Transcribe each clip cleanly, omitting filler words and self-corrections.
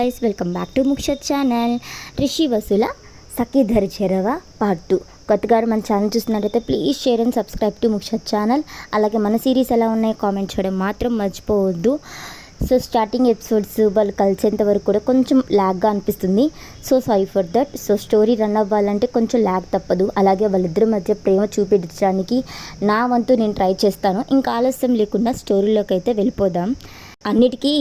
Guys, welcome back to Mukshat channel. Rishi వసుల సఖీధర్ చెరవ పార్ట్ 2. కొత్తగా మన ఛానల్ చూస్తున్నట్టయితే please share and subscribe to Mukshat channel. అలాగే మన సిరీస్ ఎలా ఉన్నాయో కామెంట్ చేయడం మాత్రం మర్చిపోవద్దు. సో స్టార్టింగ్ ఎపిసోడ్స్ వాళ్ళు కలిసేంత వరకు కూడా కొంచెం ల్యాగ్గా అనిపిస్తుంది. So sorry for that. So story run అవ్వాలంటే కొంచెం ల్యాగ్ తప్పదు. అలాగే వాళ్ళిద్దరి మధ్య ప్రేమ చూపించడానికి నా వంతు నేను ట్రై చేస్తాను. ఇంకా ఆలస్యం లేకుండా స్టోరీలోకి అయితే వెళ్ళిపోదాం. అన్నిటికీ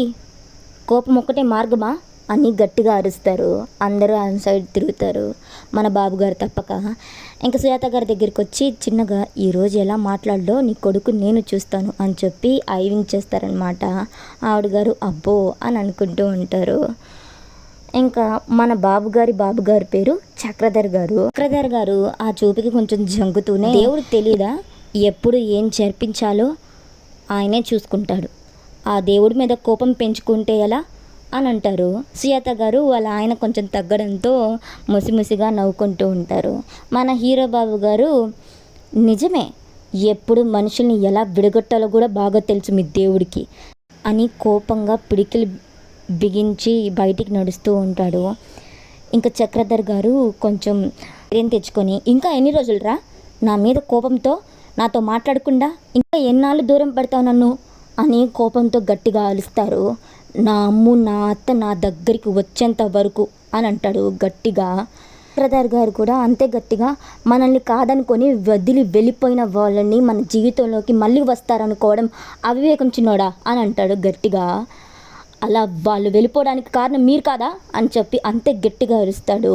కోపం ఒక్కటే మార్గమా అని గట్టిగా అరుస్తారు. అందరూ ఆ సైడ్ తిరుగుతారు, మన బాబుగారు తప్పక. ఇంకా సుజాత గారి దగ్గరికి వచ్చి చిన్నగా ఈరోజు ఎలా మాట్లాడలో నీ కొడుకు నేను చూస్తాను అని చెప్పి ఐవింగ్ చేస్తారనమాట. ఆవిడ గారు అబ్బో అని అనుకుంటూ ఉంటారు. ఇంకా మన బాబుగారి పేరు చక్రధర్ గారు ఆ చూపుకి కొంచెం జంకుతూనే దేవుడికి తెలియదా ఎప్పుడు ఏం చేర్పించాలో ఆయనే చూసుకుంటాడు, ఆ దేవుడి మీద కోపం పెంచుకుంటే ఎలా అని అంటారు. సుజాత గారు వాళ్ళ ఆయన కొంచెం తగ్గడంతో ముసిముసిగా నవ్వుకుంటూ ఉంటారు. మన హీరో బాబు గారు నిజమే, ఎప్పుడు మనుషుల్ని ఎలా విడగొట్టాలో కూడా బాగా తెలుసు మీ దేవుడికి అని కోపంగా పిడికిలు బిగించి బయటికి నడుస్తూ ఉంటాడు. ఇంకా చక్రధర్ గారు కొంచెం ఏం తెచ్చుకొని ఇంకా ఎన్ని రోజులు రా నా మీద కోపంతో నాతో మాట్లాడకుండా ఇంకా ఎన్నాళ్ళు దూరం పెడతావు నన్ను అని కోపంతో గట్టిగా అలుస్తారు. నా అమ్ము నా అత్త నా దగ్గరికి వచ్చేంత వరకు అని అంటాడు గట్టిగా. చక్రధర్ గారు కూడా అంతే గట్టిగా మనల్ని కాదనుకొని వదిలి వెళ్ళిపోయిన వాళ్ళని మన జీవితంలోకి మళ్ళీ వస్తారనుకోవడం అవివేకం చిన్నోడా అని అంటాడు గట్టిగా. అలా వాళ్ళు వెళ్ళిపోవడానికి కారణం మీరు కాదా అని చెప్పి అంతే గట్టిగా అరుస్తాడు.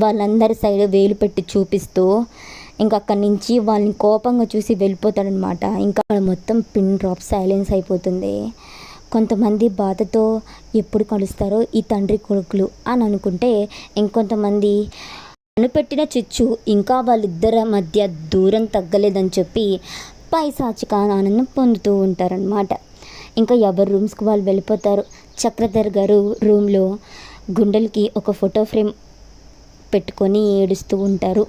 వాళ్ళందరి సైడ్ వేలు పెట్టి చూపిస్తూ ఇంకా అక్కడి నుంచి వాళ్ళని కోపంగా చూసి వెళ్ళిపోతాడనమాట. ఇంకా మొత్తం పిన్ డ్రాప్ సైలెన్స్ అయిపోతుంది. కొంతమంది బాధతో ఎప్పుడు కలుస్తారో ఈ తండ్రి కొడుకులు అని అనుకుంటే, ఇంకొంతమంది కనిపెట్టిన చిచ్చు ఇంకా వాళ్ళిద్దరి మధ్య దూరం తగ్గలేదని చెప్పి పైశాచిక ఆనందం పొందుతూ ఉంటారనమాట. ఇంకా ఎవరి రూమ్స్కి వాళ్ళు వెళ్ళిపోతారు. చక్రధర్ గారు రూమ్లో గుండెలకి ఒక ఫోటో ఫ్రేమ్ పెట్టుకొని ఏడుస్తూ ఉంటారు.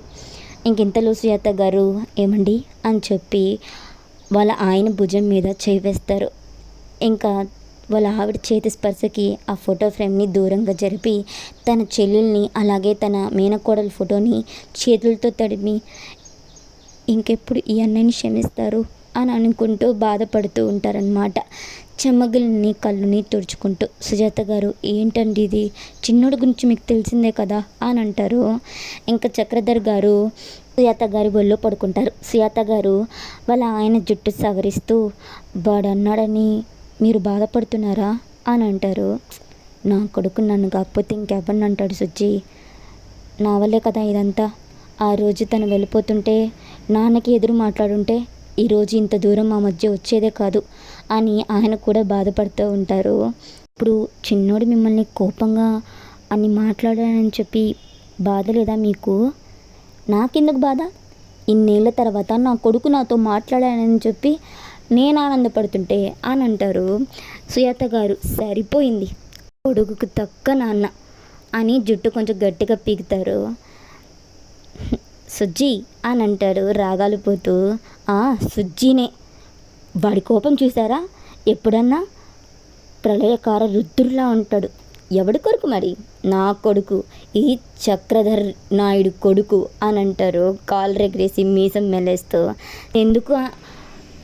ఇంకెంతలో సుజాత గారు ఏమండి అని చెప్పి వాళ్ళ ఆయన భుజం మీద చేయి వేస్తారు. ఇంకా వాళ్ళ ఆవిడ చేతి స్పర్శకి ఆ ఫోటో ఫ్రేమ్ని దూరంగా జరిపి తన చెల్లెల్ని అలాగే తన మేనకోడల ఫోటోని చేతులతో తడిమి ఇంకెప్పుడు ఈ అన్నయ్యని క్షమిస్తారు అని అనుకుంటూ బాధపడుతూ ఉంటారనమాట. చెమ్మగిలిని కళ్ళుని తుడుచుకుంటూ. సుజాత గారు ఏంటండి ఇది, చిన్నోడి గురించి మీకు తెలిసిందే కదా అని అంటారు. ఇంకా చక్రధర్ గారు సుజాత గారి ఒళ్ళో పడుకుంటారు. సుజాత గారు వాళ్ళ ఆయన జుట్టు సవరిస్తూ వాడు అన్నాడని మీరు బాధపడుతున్నారా అని అంటారు. నా కొడుకు నన్ను కాకపోతే ఇంకెవరిని అంటాడు సుజ్జి, నా వల్లే కదా ఇదంతా. ఆ రోజు తను వెళ్ళిపోతుంటే నాన్నకి ఎదురు మాట్లాడుంటే ఈరోజు ఇంత దూరం మా మధ్య వచ్చేదే కాదు అని ఆయన కూడా బాధపడుతూ ఉంటారు. ఇప్పుడు చిన్నోడు మిమ్మల్ని కోపంగా అని మాట్లాడానని చెప్పి బాధ లేదా మీకు? నాకెందుకు బాధ? ఇన్నేళ్ళ తర్వాత నా కొడుకు నాతో మాట్లాడానని చెప్పి నేను ఆనందపడుతుంటే అని అంటారు. సుజాత గారు సరిపోయింది, కొడుకుకు తక్క నాన్న అని జుట్టు కొంచెం గట్టిగా పీకుతారు. సుజ్జి అని అంటారు రాగాలు పోతూ. సుజ్జినే, వాడి కోపం చూసారా, ఎప్పుడన్నా ప్రళయకార రుద్రులా ఉంటాడు. ఎవడి కొడుకు మరి? నా కొడుకు, ఈ చక్రధర్ నాయుడు కొడుకు అని అంటారు కాలు రెగరేసి మీసం మెలేస్తూ. ఎందుకు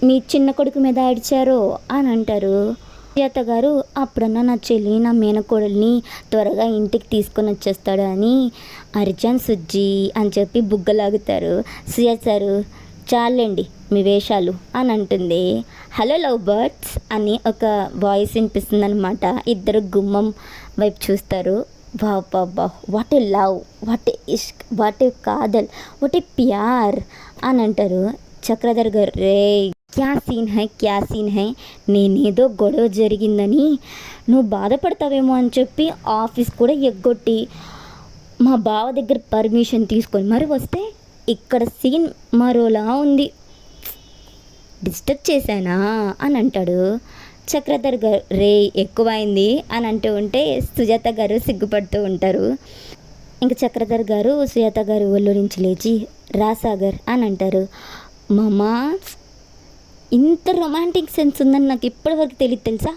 మీ చిన్న కొడుకు మీద అడిచారో అని అంటారు. సుజాత గారు అప్పుడన్నా నా చెల్లి నా మేనకోడల్ని త్వరగా ఇంటికి తీసుకొని వచ్చేస్తాడు అని అరిచాను సుజ్జి అని చెప్పి బుగ్గలాగుతారు. సుజాత గారు చాలండి మీ వేషాలు అని అంటుంది. హలో లవ్ బర్డ్స్ అని ఒక వాయిస్ వినిపిస్తుంది అనమాట. ఇద్దరు గుమ్మం వైపు చూస్తారు. బాబా what a love, what a ఇష్క్, వాట్ ఏ కాదల్, వాట్ ఏ ప్యార్ అని అంటారు. చక్రధర్ గారు రే క్యా సీన్ హై, నేనేదో గొడవ జరిగిందని నువ్వు బాధపడతావేమో అని చెప్పి ఆఫీస్ కూడా ఎగ్గొట్టి మా బావ దగ్గర పర్మిషన్ తీసుకొని మరి వస్తే ఇక్కడ సీన్ మరోలా ఉంది, డిస్టర్బ్ చేశానా అని అంటాడు. చక్రధర్ గారు రే ఎక్కువైంది అని అంటూ ఉంటే సుజాత గారు సిగ్గుపడుతూ ఉంటారు. ఇంకా చక్రధర్ గారు సుజాత గారు ఒళ్ళు నుంచి లేచి రాసాగర్ అని అంటారు. మామా ఇంత రొమాంటిక్ సెన్స్ ఉందని నాకు ఇప్పటివరకు తెలియదు తెలుసా.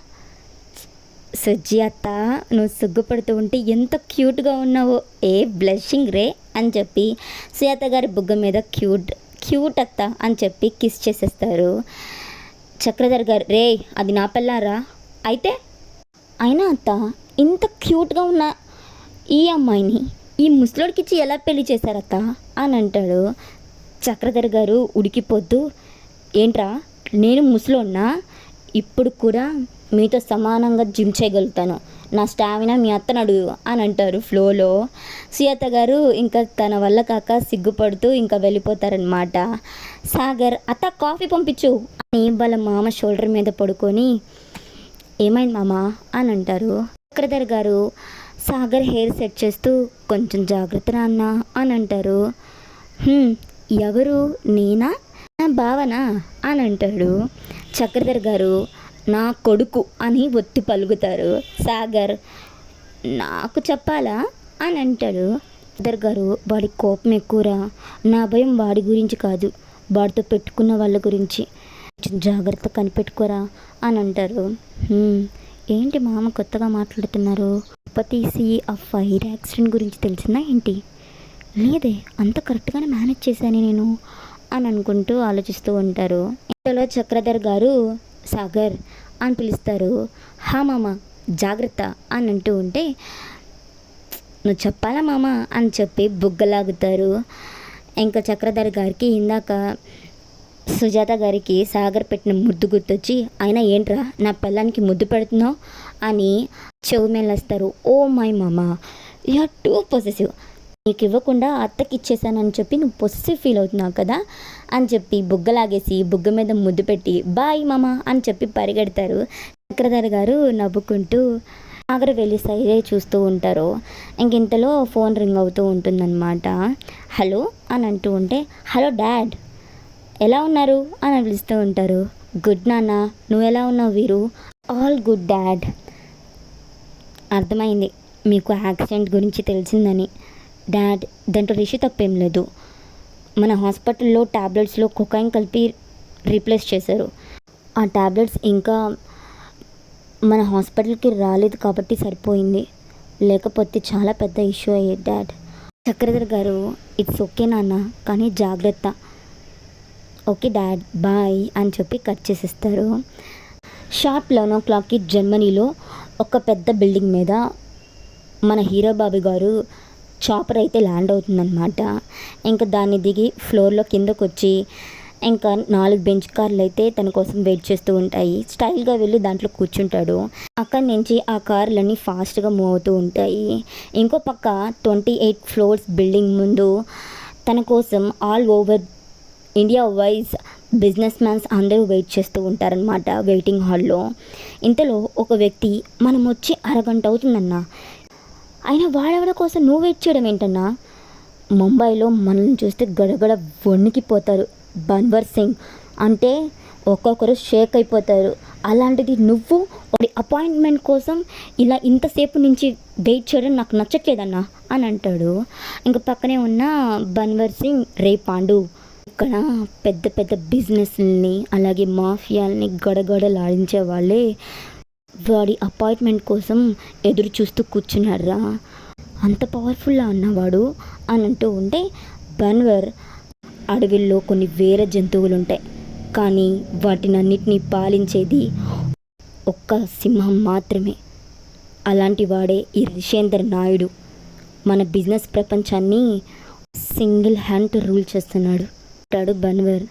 సుజ్జి అత్త, నువ్వు సిగ్గుపడుతూ ఉంటే ఎంత క్యూట్గా ఉన్నావో, ఏ బ్లషింగ్ రే అని చెప్పి సుజాత గారి బుగ్గ మీద క్యూట్ క్యూట్ అత్త అని చెప్పి కిస్ చేసేస్తారు. చక్రధర్ గారు, రే అది నా పెళ్ళారా అయితే, అయినా అత్త ఇంత క్యూట్గా ఉన్న ఈ అమ్మాయిని ఈ ముసలోడికిచ్చి ఎలా పెళ్లి చేశారత్త అని అంటాడు. చక్రధర్ గారు ఉడికిపోద్దు, ఏంట్రా నేను ముసలోడినా, ఇప్పుడు కూడా మీతో సమానంగా జిమ్ చేయగలుగుతాను, నా స్టామినా మీ అత్తను అడుగు అని అంటారు ఫ్లోలో. సుజాత గారు ఇంకా తన వల్ల కాక సిగ్గుపడుతూ ఇంకా వెళ్ళిపోతారనమాట. సాగర్, అత్త కాఫీ పంపించు అని వాళ్ళ మామ షోల్డర్ మీద పడుకొని, ఏమైంది మామ అని అంటారు. చక్రధర్ గారు సాగర్ హెయిర్ సెట్ చేస్తూ, కొంచెం జాగ్రత్త నాన్న అని అంటారు. ఎవరు, నేనా నా భావనా అని అంటాడు. చక్రధర్ గారు, నా కొడుకు అని ఒత్తి పలుకుతారు. సాగర్, నాకు చెప్పాలా అని అంటాడు. చక్రధర్ గారు, వాడి కోపం ఎక్కువరా, నా భయం వాడి గురించి కాదు, వాడితో పెట్టుకున్న వాళ్ళ గురించి, కొంచెం జాగ్రత్త కనిపెట్టుకోరా అని అంటారు. ఏంటి మామ కొత్తగా మాట్లాడుతున్నారు, తీసి ఆ ఫైర్ యాక్సిడెంట్ గురించి తెలిసిందా ఏంటి, లేదే అంత కరెక్ట్గానే మేనేజ్ చేశాను నేను అని అనుకుంటూ ఆలోచిస్తూ ఉంటారు. ఇంతలో చక్రధర్ గారు సాగర్ అని పిలుస్తారు. హా మామ జాగ్రత్త అని అంటూ ఉంటే, నువ్వు చెప్పాలా మామ అని చెప్పి బుగ్గలాగుతారు. ఇంకా చక్రధర్ గారికి ఇందాక సుజాత గారికి సాగర్ పెట్టిన ముద్దు గుర్తొచ్చి, అయినా ఏంట్రా నా పిల్లానికి ముద్దు పెడుతున్నావు అని చెవు మేలేస్తారు. ఓ మై మామ, యు ఆర్ టూ పొసెసివ్, నీకు ఇవ్వకుండా అత్తకి ఇచ్చేసానని చెప్పి నువ్వు పొసెసివ్ ఫీల్ అవుతున్నావు కదా అని చెప్పి బుగ్గలాగేసి బుగ్గ మీద ముద్దు పెట్టి బాయ్ మామ అని చెప్పి పరిగెడతారు. చక్రధర్ గారు నవ్వుకుంటూ సాగర్ వెళ్ళి సైడే చూస్తూ ఉంటారు. ఇంతలో ఫోన్ రింగ్ అవుతూ ఉంటుందన్నమాట. హలో అని అంటూ ఉంటే, హలో డాడ్ ఎలా ఉన్నారు అని పిలుస్తూ ఉంటారు. గుడ్ నాన్న, నువ్వు ఎలా ఉన్నావు వీరు? All good dad. అర్థమైంది మీకు యాక్సిడెంట్ గురించి తెలిసిందని. డాడ్, దాంట్లో రిషి తప్పేం లేదు, మన హాస్పిటల్లో ట్యాబ్లెట్స్లో కొకైన్ కలిపి రీప్లేస్ చేశారు. ఆ ట్యాబ్లెట్స్ ఇంకా మన హాస్పిటల్కి రాలేదు కాబట్టి సరిపోయింది, లేకపోతే చాలా పెద్ద ఇష్యూ అయ్యేది డాడ్. చక్రధర్ గారు, ఇట్స్ ఓకే నాన్న, కానీ జాగ్రత్త. ఓకే డాడ్ బాయ్ అని చెప్పి కట్ చేసేస్తారు. షార్ప్ 11 o'clockకి జర్మనీలో ఒక పెద్ద బిల్డింగ్ మీద మన హీరో బాబు గారు చాపర్ అయితే ల్యాండ్ అవుతుందన్నమాట. ఇంకా దాన్ని దిగి ఫ్లోర్లో కిందకు వచ్చి ఇంకా 4 బెంచ్ కార్లు అయితే తన కోసం వెయిట్ చేస్తూ ఉంటాయి. స్టైల్గా వెళ్ళి దాంట్లో కూర్చుంటాడు. అక్కడి నుంచి ఆ కార్లన్నీ ఫాస్ట్గా మూవ్ అవుతూ ఉంటాయి. ఇంకో పక్క 28 floors బిల్డింగ్ ముందు తన కోసం all over India wise business mans అందరూ వెయిట్ చేస్తూ ఉంటారనమాట వెయిటింగ్ హాల్లో. ఇంతలో ఒక వ్యక్తి, మనం వచ్చి అరగంట అవుతుందన్నా, అయినా వాడెవడ కోసం నువ్వు వెయిట్ చేయడం ఏంటన్నా, ముంబైలో మనల్ని చూస్తే గడగడ వణికిపోతారు, బన్వర్ సింగ్ అంటే ఒక్కొక్కరు షేక్ అయిపోతారు, అలాంటిది నువ్వు వాడి అపాయింట్మెంట్ కోసం ఇలా ఇంతసేపు నుంచి వెయిట్ చేయడం నాకు నచ్చట్లేదన్నా అని అంటాడు. ఇంకా పక్కనే ఉన్న బన్వర్ సింగ్, రే పాండు, ఇక్కడ పెద్ద పెద్ద బిజినెస్ని అలాగే మాఫియాల్ని గడగడలాడించే వాళ్ళే వాడి అపాయింట్మెంట్ కోసం ఎదురు చూస్తూ కూర్చున్నారా, అంత పవర్ఫుల్లా అన్నవాడు అని అంటూ ఉంటే, బన్వర్, అడవిల్లో కొన్ని వేరే జంతువులు ఉంటాయి, కానీ వాటినన్నిటినీ పాలించేది ఒక్క సింహం మాత్రమే, అలాంటి వాడే ఈ రిషేందర్ నాయుడు, మన బిజినెస్ ప్రపంచాన్ని సింగిల్ హ్యాండ్ రూల్ చేస్తున్నాడు అంటాడు బన్వర్.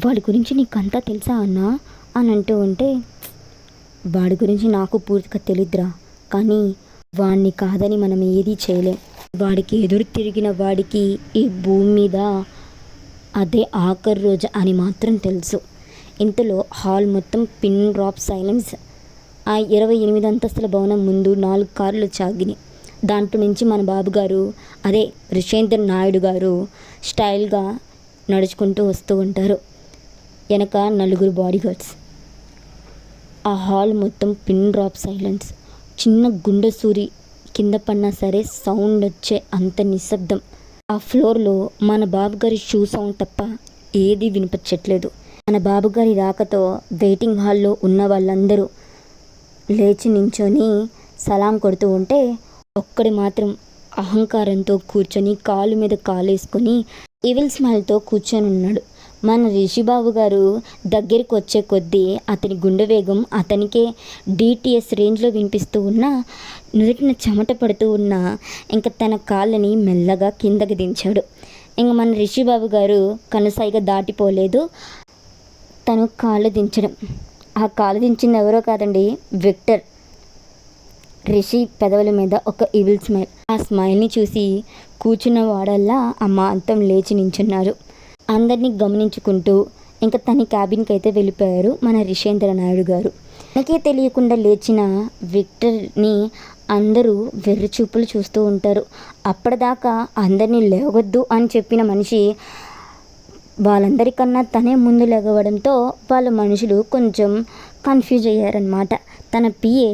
వాడి గురించి నీకంతా తెలుసా అన్నా అని అంటూ ఉంటే, వాడి గురించి నాకు పూర్తిగా తెలియదురా, కానీ వాడిని కాదని మనం ఏదీ చేయలేం, వాడికి ఎదురు తిరిగిన వాడికి ఈ భూమి మీద అదే ఆఖరి రోజు అని మాత్రం తెలుసు. ఇంతలో హాల్ మొత్తం పిన్ డ్రాప్ సైలెన్స్. ఆ 28 అంతస్తుల భవనం ముందు 4 కార్లు చాగినాయి. దాంట్లో నుంచి మన బాబు గారు, అదే రిషేందర్ నాయుడు గారు స్టైల్గా నడుచుకుంటూ వస్తూ ఉంటారు. వెనక 4 బాడీగార్డ్స్. ఆ హాల్ మొత్తం పిన్ డ్రాప్ సైలెన్స్. చిన్న గుండె సూరి కింద పడినా సరే సౌండ్ వచ్చే అంత నిశ్శబ్దం. ఆ ఫ్లోర్లో మన బాబుగారి షూ సౌండ్ తప్ప ఏదీ వినిపించట్లేదు. మన బాబుగారి రాకతో వెయిటింగ్ హాల్లో ఉన్న వాళ్ళందరూ లేచి నించొని సలాం కొడుతూ ఉంటే ఒక్కడి మాత్రం అహంకారంతో కూర్చొని కాలు మీద కాలు వేసుకొని ఈవిల్ స్మైల్తో కూర్చొని ఉన్నాడు. మన రిషిబాబు గారు దగ్గరికి వచ్చే కొద్దీ అతని గుండె వేగం అతనికే డిటిఎస్ రేంజ్లో వినిపిస్తూ ఉన్నా, నుదుటిన చెమట పడుతూ ఉన్నా ఇంకా తన కాళ్ళని మెల్లగా కిందకి దించాడు. ఇంక మన రిషిబాబు గారు కనుసైగా దాటిపోలేదు తను కాళ్ళు దించడం. ఆ కాళ్ళు దించింది ఎవరో కాదండి, విక్టర్. రిషి పెదవుల మీద ఒక ఈవిల్ స్మైల్. ఆ స్మైల్ని చూసి కూర్చున్న వాడల్లా అమాంతం లేచి నించున్నారు. అందరినీ గమనించుకుంటూ ఇంకా తన క్యాబిన్కి అయితే వెళ్ళిపోయారు మన రిషేంద్ర నాయుడు గారు. తనకే తెలియకుండా లేచిన విక్టర్ని అందరూ వెర్రి చూపులు చూస్తూ ఉంటారు. అప్పటిదాకా అందరినీ లేవద్దు అని చెప్పిన మనిషి వాళ్ళందరికన్నా తనే ముందు లేవడంతో వాళ్ళ మనుషులు కొంచెం కన్ఫ్యూజ్ అయ్యారనమాట. తన పిఏ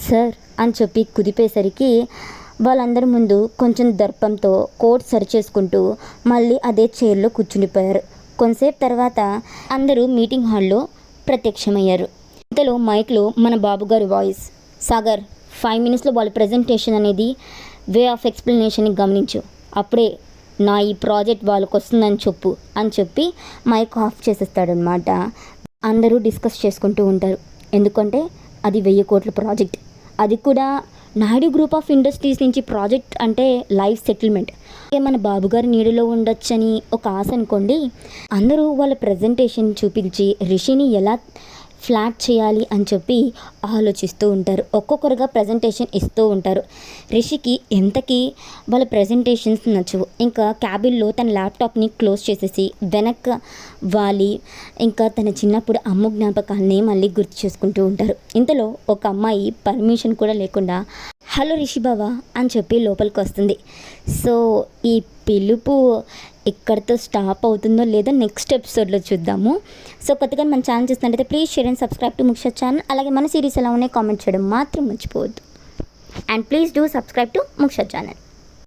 సార్ అని చెప్పి కుదిపేసరికి వాళ్ళందరి ముందు కొంచెం దర్పంతో కోట్ సరి చేసుకుంటూ మళ్ళీ అదే చైర్లో కూర్చుండిపోయారు. కొంతసేపు తర్వాత అందరూ మీటింగ్ హాల్లో ప్రత్యక్షమయ్యారు. ఇంతలో మైక్లో మన బాబుగారి వాయిస్, సాగర్ 5 minutesలో వాళ్ళ ప్రజెంటేషన్ అనేది వే ఆఫ్ ఎక్స్ప్లెనేషన్ని గమనించు, అప్పుడే నా ఈ ప్రాజెక్ట్ వాళ్ళకు వస్తుందని చెప్పు అని చెప్పి మైక్ ఆఫ్ చేసేస్తాడనమాట. అందరూ డిస్కస్ చేసుకుంటూ ఉంటారు. ఎందుకంటే అది 1000 కోట్ల ప్రాజెక్ట్, అది కూడా నాయుడు గ్రూప్ ఆఫ్ ఇండస్ట్రీస్ నుంచి ప్రాజెక్ట్ అంటే లైఫ్ సెటిల్మెంట్. మన బాబుగారి నీడలో ఉండొచ్చని ఒక ఆశ అనుకోండి. అందరూ వాళ్ళ ప్రజెంటేషన్ చూపించి రిషిని ఎలా ఫ్లాట్ చేయాలి అని చెప్పి ఆలోచిస్తూ ఉంటారు. ఒక్కొక్కరుగా ప్రజెంటేషన్ ఇస్తూ ఉంటారు. రిషికి ఎంతకీ వాళ్ళ ప్రజెంటేషన్స్ నచ్చవు. ఇంకా క్యాబిన్లో తన ల్యాప్టాప్ని క్లోజ్ చేసేసి వెనక్కి వాలి ఇంకా తన చిన్నప్పుడు అమ్మ జ్ఞాపకాన్ని మళ్ళీ గుర్తు చేసుకుంటూ ఉంటారు. ఇంతలో ఒక అమ్మాయి పర్మిషన్ కూడా లేకుండా హలో రిషి బావా అని చెప్పి లోపలికి వస్తుంది. సో ఈ పిలుపు ఇక్కడితో స్టాప్ అవుతుందో లేదో నెక్స్ట్ ఎపిసోడ్లో చూద్దాము. సో కొత్తగా మన ఛానల్ చూస్తున్నట్టయితే please share and subscribe to Mukshat channel. అలాగే మన సిరీస్ ఎలా ఉన్నాయి కామెంట్ చేయడం మాత్రం మర్చిపోవద్దు. And please do subscribe to Mukshat channel.